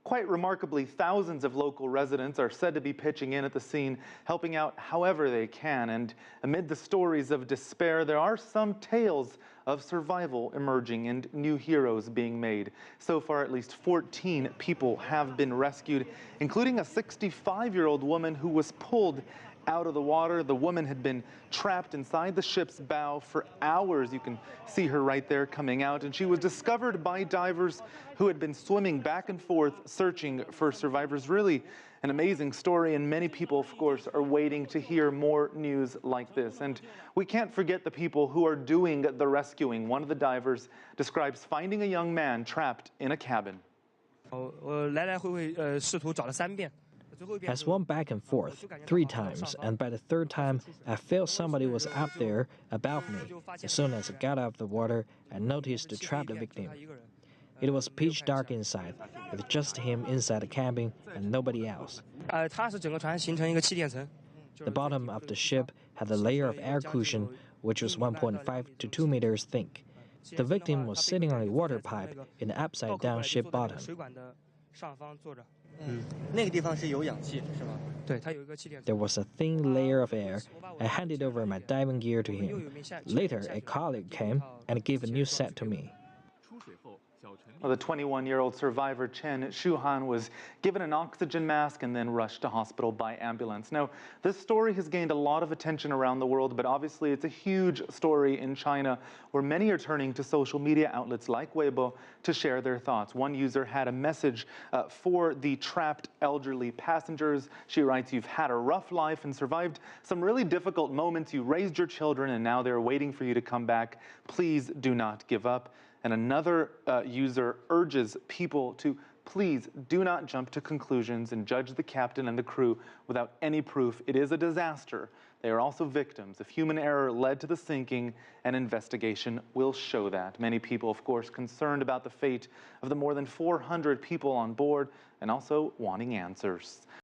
quite remarkably, thousands of local residents are said to be pitching in at the scene, helping out however they can. And amid the stories of despair, there are some tales of survival emerging and new heroes being made. So far, at least 14 people have been rescued, including a 65-year-old woman who was pulled out of the water. The woman had been trapped inside the ship's bow for hours. You can see her right there coming out, and she was discovered by divers who had been swimming back and forth searching for survivors. Really an amazing story, and many people, of course, are waiting to hear more news like this. And we can't forget the people who are doing the rescuing. One of the divers describes finding a young man trapped in a cabin. I swam back and forth 3 times, and by the 3rd time, I felt somebody was up there above me. As soon as I got out of the water, I noticed the trapped victim. It was pitch dark inside, with just him inside the cabin and nobody else. The bottom of the ship had a layer of air cushion, which was 1.5 to 2 meters thick. The victim was sitting on a water pipe in the upside-down ship bottom. There was a thin layer of air. I handed over my diving gear to him. Later, a colleague came and gave a new set to me. Well, the 21-year-old survivor Chen Shuhan was given an oxygen mask and then rushed to hospital by ambulance. Now, this story has gained a lot of attention around the world, but obviously it's a huge story in China, where many are turning to social media outlets like Weibo to share their thoughts. One user had a message for the trapped elderly passengers. She writes, "You've had a rough life and survived some really difficult moments. You raised your children and now they're waiting for you to come back. Please do not give up." And another user urges people to please do not jump to conclusions and judge the captain and the crew without any proof. It is a disaster. They are also victims. If human error led to the sinking, an investigation will show that. Many people, of course, concerned about the fate of the more than 400 people on board and also wanting answers.